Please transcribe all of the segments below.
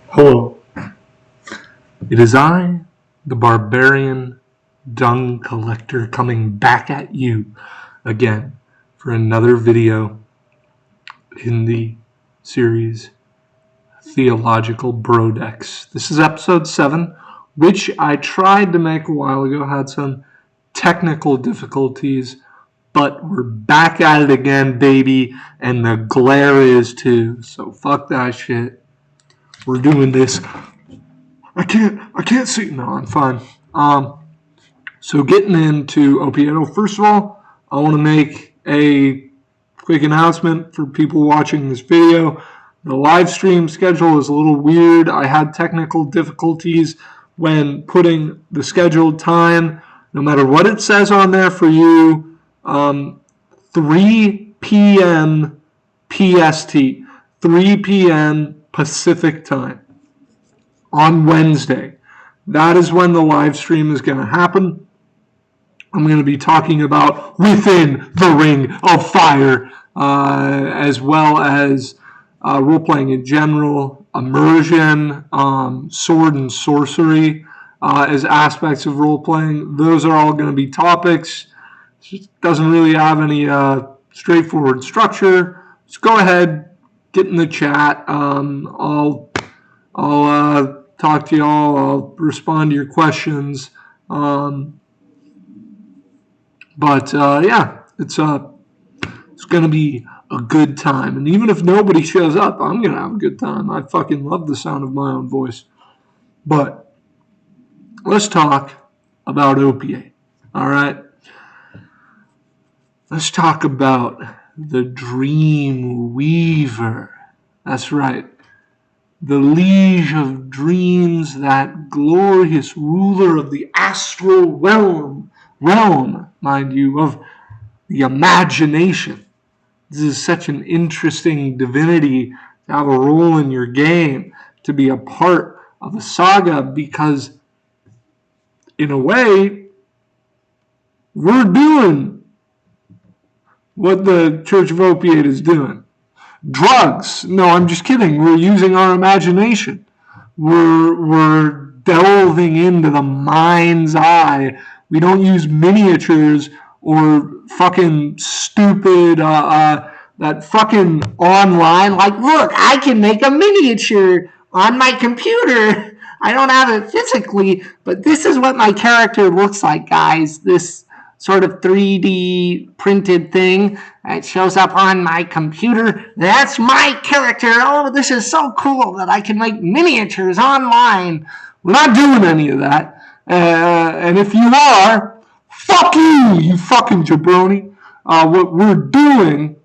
Hello. It is I, the barbarian dung collector, coming back at you again for another video in the series Theological Brodex. This is episode 7, which I tried to make a while ago, had some technical difficulties, but we're back at it again, baby, and the glare is too, so fuck that shit. We're doing this. I can't see. No, I'm fine. So getting into Opiate. First of all, I want to make a quick announcement for people watching this video. The live stream schedule is a little weird. I had technical difficulties when putting the scheduled time, no matter what it says on there for you, 3 p.m. PST, 3 p.m. Pacific time on Wednesday. That is when the live stream is going to happen. I'm going to be talking about Within the Ring of Fire, as well as role-playing in general, immersion, sword and sorcery as aspects of role-playing. Those are all going to be topics. It just doesn't really have any straightforward structure. Just go ahead, get in the chat. I'll talk to y'all. I'll respond to your questions. Yeah, it's going to be a good time. And even if nobody shows up, I'm going to have a good time. I fucking love the sound of my own voice. But let's talk about Opiate. All right? Let's talk about the Dream Weaver. That's right. The liege of dreams, that glorious ruler of the astral realm, mind you, of the imagination. This is such an interesting divinity to have a role in your game, to be a part of the saga, because in a way, we're doing what the Church of Opiate is doing. Drugs. No, I'm just kidding. We're using our imagination. We're delving into the mind's eye. We don't use miniatures or fucking stupid, that fucking online, like, look, I can make a miniature on my computer. I don't have it physically, but this is what my character looks like, guys. This sort of 3D printed thing that shows up on my computer. That's my character. Oh, this is so cool that I can make miniatures online. We're not doing any of that. And if you are, fuck you fucking jabroni. What we're doing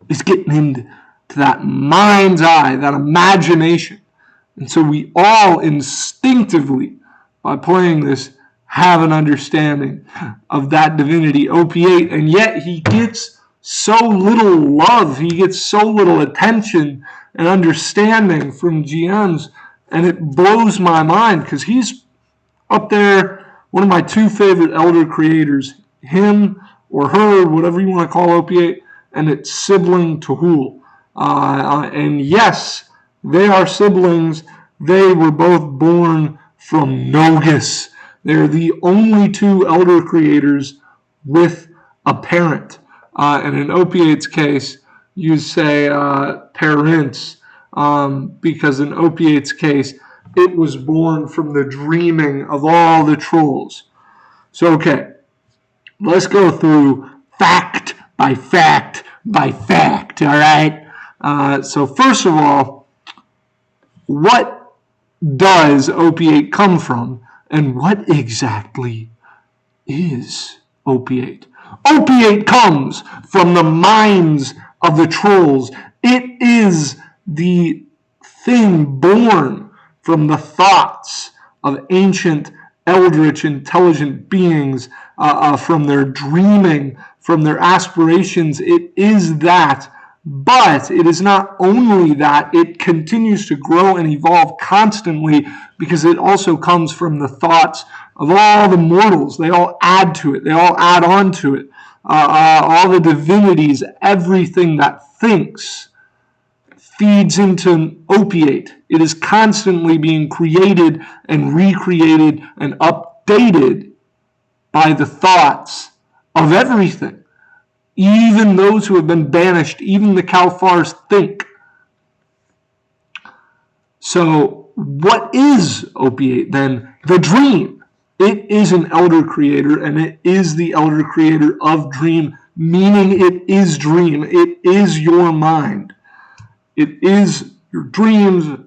is getting into that mind's eye, that imagination. And so we all instinctively, by playing this, have an understanding of that divinity, Opiate, and yet he gets so little love, he gets so little attention and understanding from GMs, and it blows my mind, because he's up there, one of my two favorite elder creators, him or her, whatever you want to call Opiate, and its sibling Tahul. And yes, they are siblings. They were both born from Nogus. They're the only two elder creators with a parent. And in Opiate's case, you say parents, because in Opiate's case, it was born from the dreaming of all the trolls. So, okay, let's go through fact by fact by fact, all right? So first of all, what does Opiate come from? And what exactly is Opiate? Opiate comes from the minds of the trolls. It is the thing born from the thoughts of ancient, eldritch, intelligent beings, from their dreaming, from their aspirations. It is that. But it is not only that, it continues to grow and evolve constantly, because it also comes from the thoughts of all the mortals. They all add to it. They all add on to it. All the divinities, everything that thinks feeds into an opiate. It is constantly being created and recreated and updated by the thoughts of everything. Even those who have been banished, even the Kalfars think. So what is opiate then? The dream. It is an elder creator, and it is the elder creator of dream, meaning it is dream. It is your mind. It is your dreams,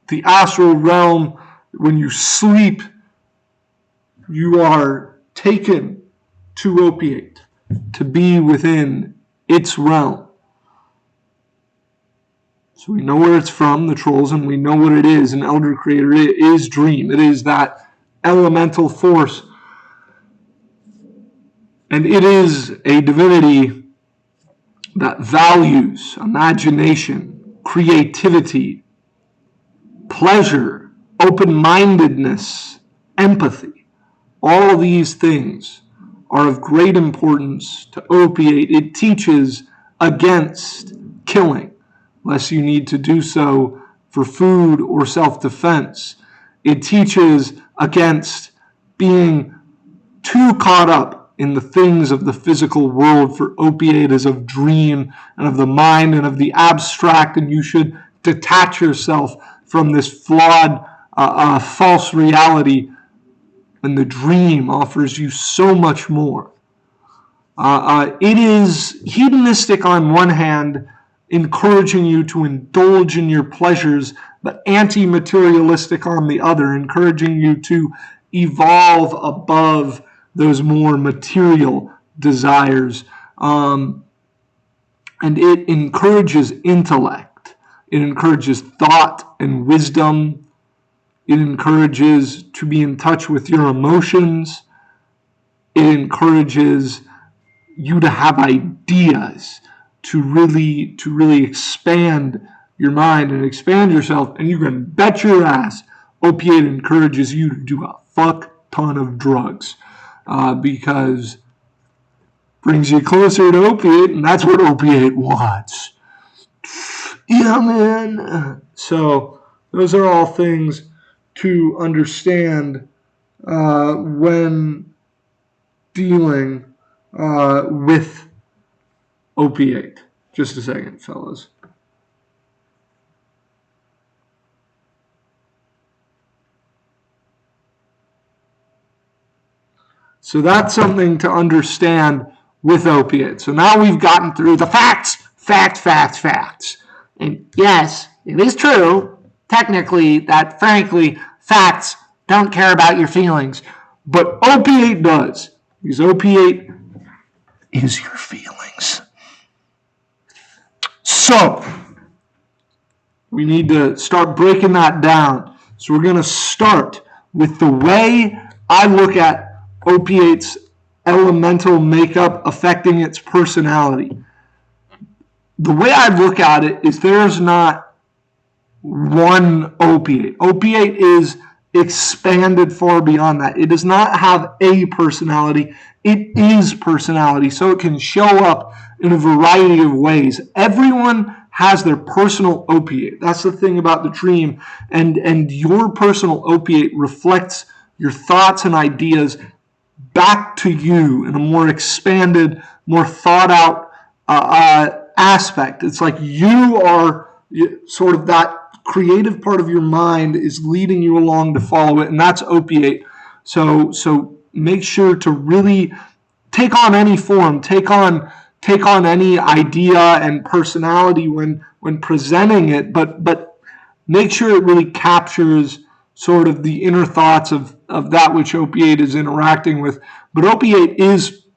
the astral realm. When you sleep, you are taken to opiate, to be within its realm. So we know where it's from, the trolls, and we know what it is. An elder creator, it is dream. It is that elemental force. And it is a divinity that values imagination, creativity, pleasure, open-mindedness, empathy. All of these things are of great importance to opiate. It teaches against killing, unless you need to do so for food or self-defense. It teaches against being too caught up in the things of the physical world, for opiate is of dream and of the mind and of the abstract, and you should detach yourself from this flawed, false reality, and the dream offers you so much more. It is hedonistic on one hand, encouraging you to indulge in your pleasures, but anti-materialistic on the other, encouraging you to evolve above those more material desires. And it encourages intellect. It encourages thought and wisdom. It encourages to be in touch with your emotions. It encourages you to have ideas, to really expand your mind and expand yourself. And you can bet your ass opiate encourages you to do a fuck ton of drugs, because it brings you closer to opiate, and that's what opiate wants. Yeah, man. So those are all things to understand when dealing with opiate. Just a second, fellas. So that's something to understand with opiates. So now we've gotten through the facts. And yes, it is true, technically, that frankly, facts don't care about your feelings. But opiate does. Because opiate is your feelings. So, we need to start breaking that down. So we're going to start with the way I look at opiate's elemental makeup affecting its personality. The way I look at it is there's not one opiate. Opiate is expanded far beyond that. It does not have a personality. It is personality, so it can show up in a variety of ways. Everyone has their personal opiate. That's the thing about the dream. And your personal opiate reflects your thoughts and ideas back to you in a more expanded, more thought out aspect. It's like you are sort of that creative part of your mind is leading you along to follow it, and that's opiate. So make sure to really take on any form, take on any idea and personality when presenting it, but make sure it really captures sort of the inner thoughts of that which opiate is interacting with. But opiate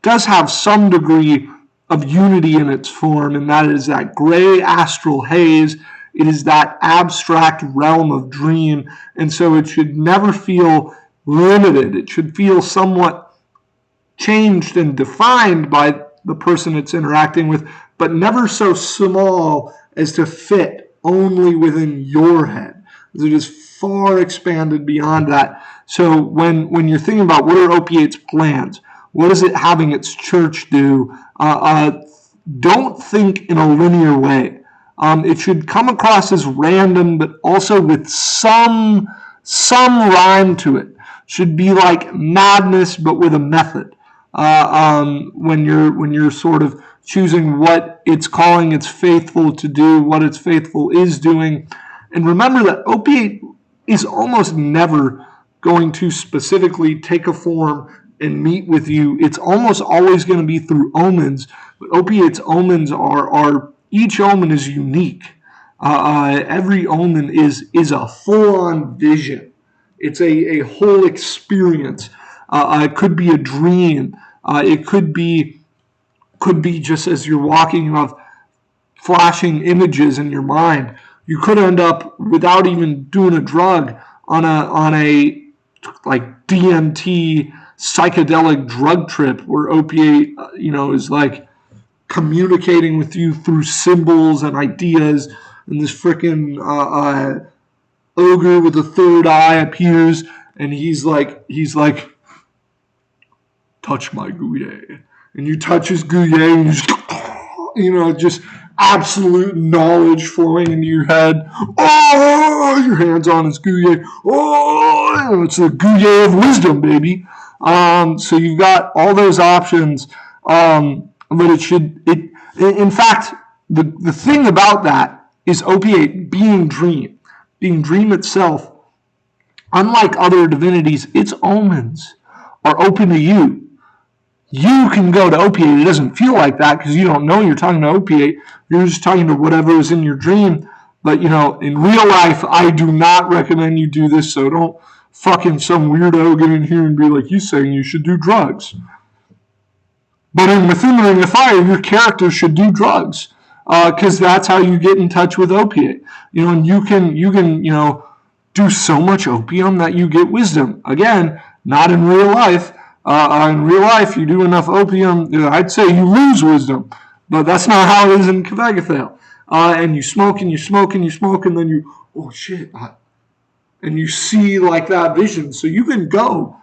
does have some degree of unity in its form, and that is that gray astral haze. It is that abstract realm of dream, and so it should never feel limited. It should feel somewhat changed and defined by the person it's interacting with, but never so small as to fit only within your head. It is far expanded beyond that. So when you're thinking about what are opiate's plans, what is it having its church do, don't think in a linear way. It should come across as random, but also with some rhyme to it. Should be like madness, but with a method. When you're sort of choosing what it's calling its faithful to do, what its faithful is doing, and remember that Opiate is almost never going to specifically take a form and meet with you. It's almost always going to be through omens, but Opiate's omens are each omen is unique. Every omen is a full-on vision. It's a whole experience. It could be a dream. It could be just as you're walking of flashing images in your mind. You could end up without even doing a drug on a like DMT psychedelic drug trip where Opiate, is like communicating with you through symbols and ideas, and this freaking ogre with a third eye appears, and he's like, touch my guye, and you touch his guye, and just absolute knowledge flowing into your head. Oh, your hands on his guye. Oh, it's the guye of wisdom, baby. So you've got all those options, but in fact, the thing about that is Opiate being dream itself. Unlike other divinities, its omens are open to you. You can go to Opiate. It doesn't feel like that because you don't know you're talking to Opiate. You're just talking to whatever is in your dream. But, in real life, I do not recommend you do this, so don't fucking some weirdo get in here and be like, you saying you should do drugs. But within the Ring of Fire, your character should do drugs because that's how you get in touch with Opiate. And you can do so much opium that you get wisdom. Again, not in real life. In real life, you do enough opium, I'd say you lose wisdom. But that's not how it is in Kvagathale. And you smoke and you smoke and you smoke, and then you, oh shit. And you see like that vision. So you can go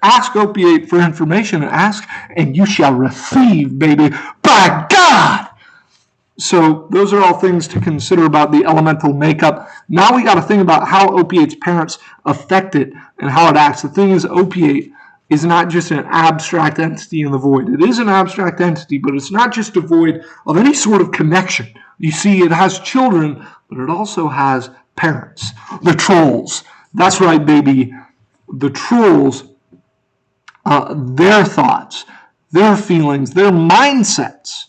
ask Opiate for information and ask, and you shall receive, baby. By God! So those are all things to consider about the elemental makeup. Now we got to think about how Opiate's parents affect it and how it acts. The thing is, Opiate is not just an abstract entity in the void. It is an abstract entity, but it's not just devoid of any sort of connection. You see, it has children, but it also has parents. The trolls. That's right, baby. The trolls, their thoughts, their feelings, their mindsets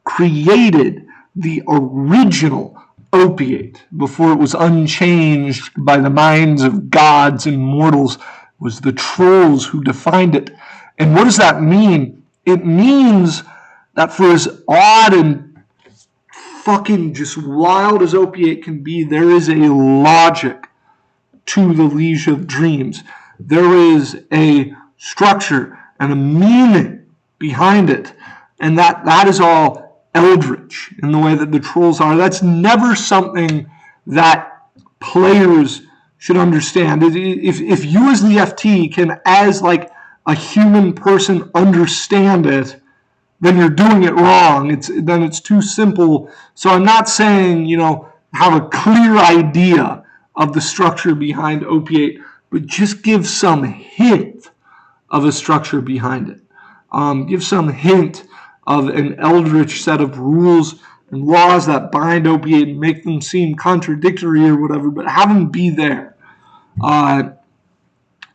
created the original Opiate before it was unchanged by the minds of gods and mortals. It was the trolls who defined it. And what does that mean? It means that for as odd and fucking just wild as Opiate can be, there is a logic to the Liege of Dreams. There is a structure and a meaning behind it. And that is all eldritch in the way that the trolls are. That's never something that players should understand. If you as the FT can, as like a human person, understand it, then you're doing it wrong. Then it's too simple. So I'm not saying, have a clear idea of the structure behind Opiate, but just give some hint of a structure behind it. Give some hint of an eldritch set of rules and laws that bind Opiate and make them seem contradictory or whatever, but have them be there.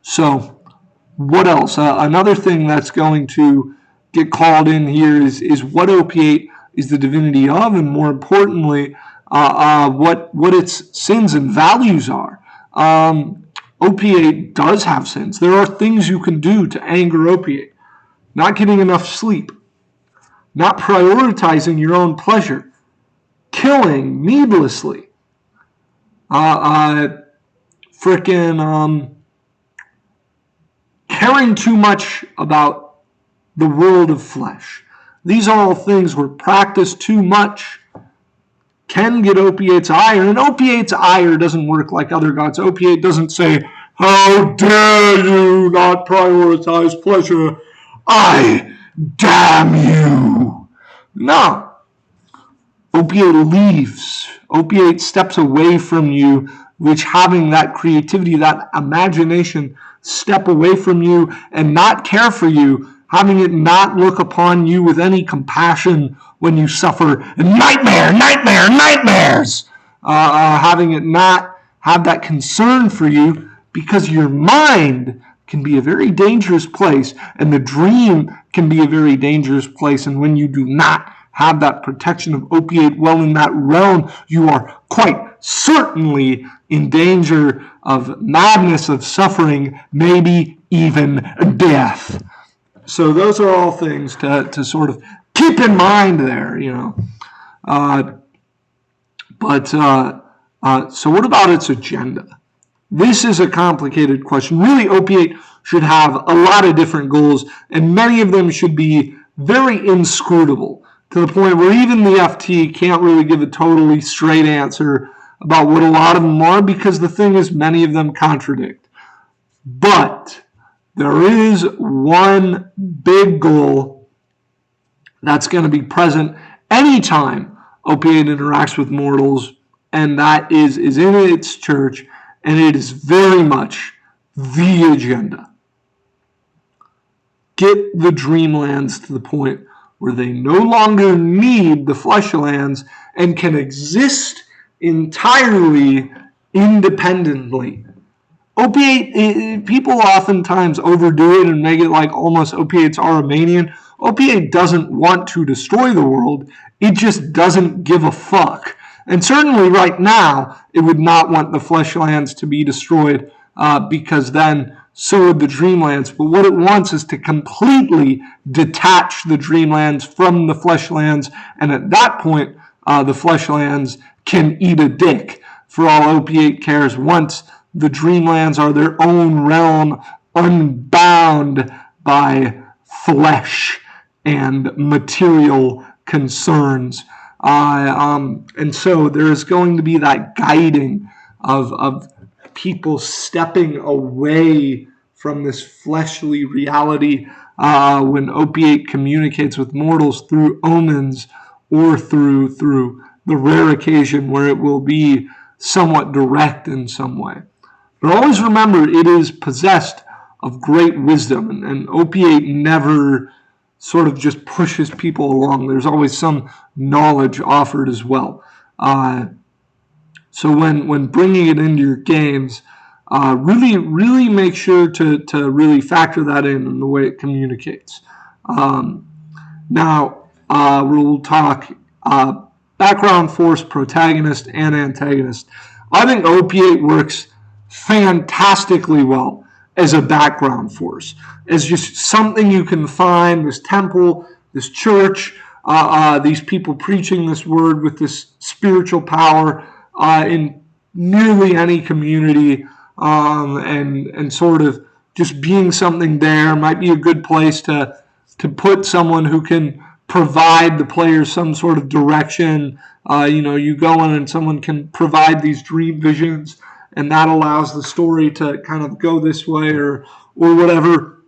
So what else? Another thing that's going to get called in here is what Opiate is the divinity of, and more importantly, what its sins and values are. Opiate does have sins. There are things you can do to anger Opiate. Not getting enough sleep. Not prioritizing your own pleasure. Killing needlessly. Caring too much about the world of flesh. These are all things where practice too much can get Opiate's ire, and Opiate's ire doesn't work like other gods. Opiate doesn't say, how dare you not prioritize pleasure? I damn you. No. Opiate leaves. Opiate steps away from you, which having that creativity, that imagination step away from you and not care for you, having it not look upon you with any compassion when you suffer nightmares, having it not have that concern for you, because your mind can be a very dangerous place, and the dream can be a very dangerous place. And when you do not have that protection of opiate well in that realm, you are quite certainly in danger of madness, of suffering, maybe even death. So those are all things to sort of keep in mind there, So what about its agenda? This is a complicated question. Really, Opiate should have a lot of different goals, and many of them should be very inscrutable, to the point where even the FT can't really give a totally straight answer about what a lot of them are, because the thing is, many of them contradict. But there is one big goal that's going to be present anytime Opiate interacts with mortals, and that is in its church, and it is very much the agenda. Get the dreamlands to the point where they no longer need the fleshlands and can exist entirely independently. Opiate, people oftentimes overdo it and make it like almost Opiate's Armenian. Opiate doesn't want to destroy the world. It just doesn't give a fuck. And certainly right now, it would not want the fleshlands to be destroyed, because then so would the dreamlands. But what it wants is to completely detach the dreamlands from the fleshlands, and at that point, the fleshlands can eat a dick, for all Opiate cares. Once the dreamlands are their own realm, unbound by flesh and material concerns. And so there is going to be that guiding of people stepping away from this fleshly reality when Opiate communicates with mortals through omens, or through the rare occasion where it will be somewhat direct in some way. But always remember, it is possessed of great wisdom, and Opiate never sort of just pushes people along. There's always some knowledge offered as well. So when bringing it into your games, really make sure to really factor that in the way it communicates. Now, we'll talk background force, protagonist, and antagonist. I think Opiate works fantastically well as a background force, as just something you can find, this temple, this church, these people preaching this word with this spiritual power in nearly any community, and sort of just being something there might be a good place to put someone who can provide the players some sort of direction. You go in and someone can provide these dream visions, and that allows the story to kind of go this way or whatever.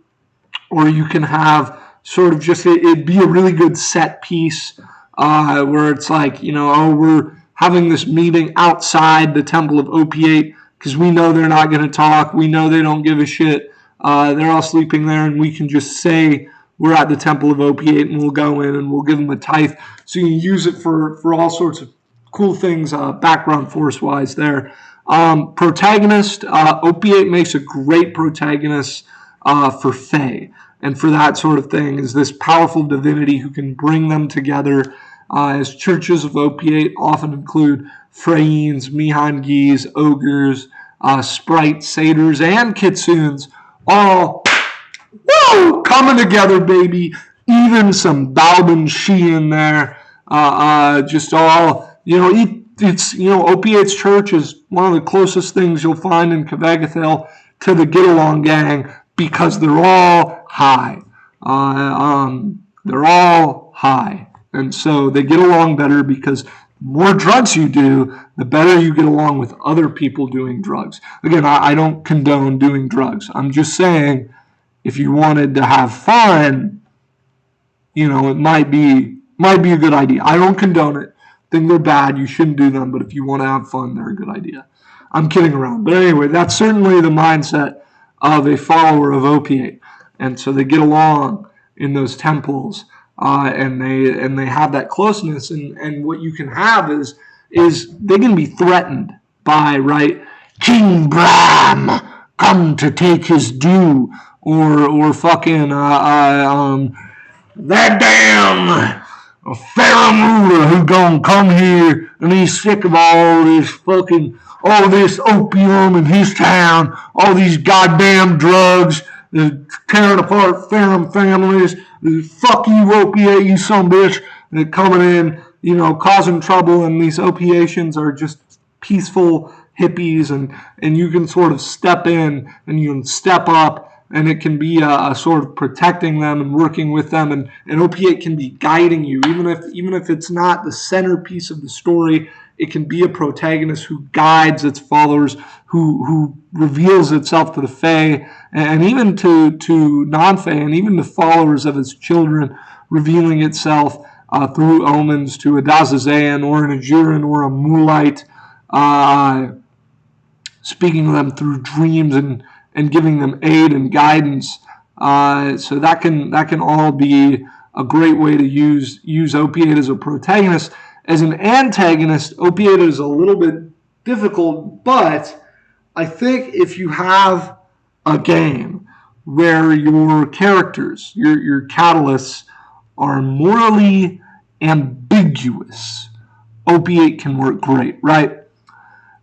Or you can have sort of just, it'd be a really good set piece where it's like, we're having this meeting outside the Temple of Opiate because we know they're not going to talk. We know they don't give a shit. They're all sleeping there, and we can just say we're at the Temple of Opiate, and we'll go in and we'll give them a tithe. So you can use it for all sorts of cool things, background force-wise there. Protagonist, Opiate makes a great protagonist for Fae, and for that sort of thing is this powerful divinity who can bring them together, as churches of Opiate often include Phrygians, Mihangis, ogres, sprites, satyrs, and kitsunes, all coming together, baby. Even some Balban Shi in there, just all, it's, Opiate's church is one of the closest things you'll find in Kvagathel to the Get Along Gang, because they're all high. They're all high. And so they get along better because the more drugs you do, the better you get along with other people doing drugs. Again, I don't condone doing drugs. I'm just saying, if you wanted to have fun, it might be a good idea. I don't condone it, think they're bad. You shouldn't do them. But if you want to have fun, they're a good idea. I'm kidding around. But anyway, that's certainly the mindset of a follower of Opiate. And so they get along in those temples, and they have that closeness. And what you can have is they can be threatened by, right, King Bram come to take his due, or fucking that damn Pharaoh ruler who gonna come here and he's sick of all this opium in his town, all these goddamn drugs, tearing apart Pharaoh families. Fuck you, Opiate, you son of a bitch. They're coming in, causing trouble, and these opiations are just peaceful hippies, and you can sort of step in and you can step up, and it can be a sort of protecting them and working with them, and Opiate can be guiding you, even if it's not the centerpiece of the story. It can be a protagonist who guides its followers, who reveals itself to the Fae, and even to non-Fae, and even the followers of its children, revealing itself through omens to a Dazazayan or an Ajuran or a Mulite, speaking to them through dreams and giving them aid and guidance. So that can all be a great way to use Opiate as a protagonist. As an antagonist, Opiate is a little bit difficult, but I think if you have a game where your characters, your catalysts, are morally ambiguous, Opiate can work great, right?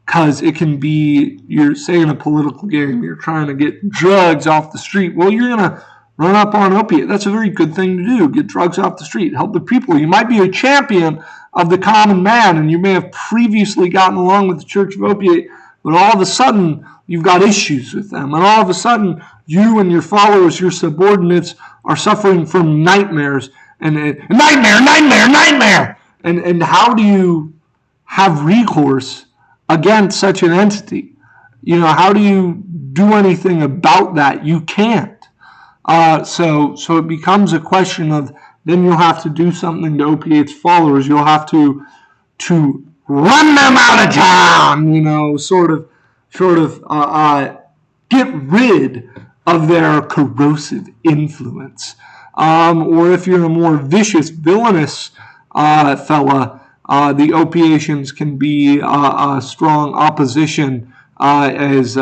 Because it can be, you're saying a political game, you're trying to get drugs off the street. Well, you're going to run up on Opiate. That's a very good thing to do. Get drugs off the street. Help the people. You might be a champion of the common man, and you may have previously gotten along with the Church of Opiate, but all of a sudden, you've got issues with them. And all of a sudden, you and your followers, your subordinates, are suffering from nightmares. And nightmare! And how do you have recourse against such an entity? How do you do anything about that? You can't. So it becomes a question of, then you'll have to do something to Opiate's followers. You'll have to run them out of town, sort of get rid of their corrosive influence. Or if you're a more vicious, villainous fella, the opiations can be a strong opposition, as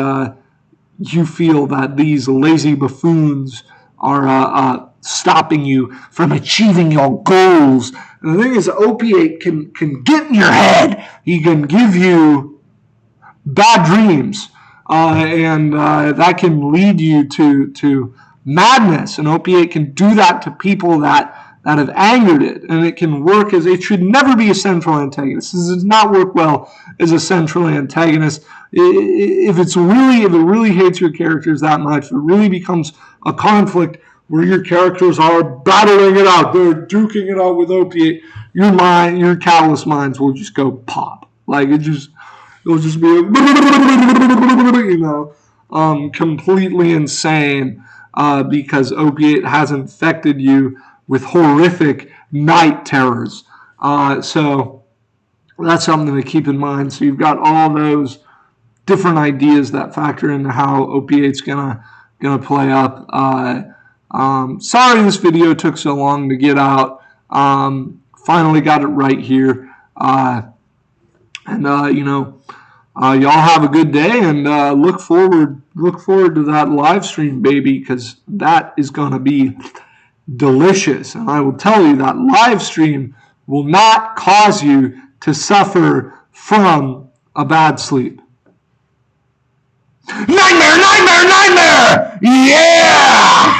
you feel that these lazy buffoons are stopping you from achieving your goals. And the thing is, Opiate can get in your head. He can give you bad dreams, and that can lead you to madness. And Opiate can do that to people that have angered it, and it can work as, it should never be a central antagonist. This does not work well as a central antagonist. If it really hates your characters that much, if it really becomes a conflict where your characters are battling it out, they're duking it out with Opiate, your callous minds will just go pop. Like it'll just be completely insane, because Opiate has infected you with horrific night terrors. So that's something to keep in mind. So you've got all those different ideas that factor into how Opiate's gonna play up. Sorry this video took so long to get out. Finally got it right here. Y'all have a good day, and look forward to that live stream, baby, because that is gonna be delicious. And I will tell you that live stream will not cause you to suffer from a bad sleep. Nightmare! Yeah!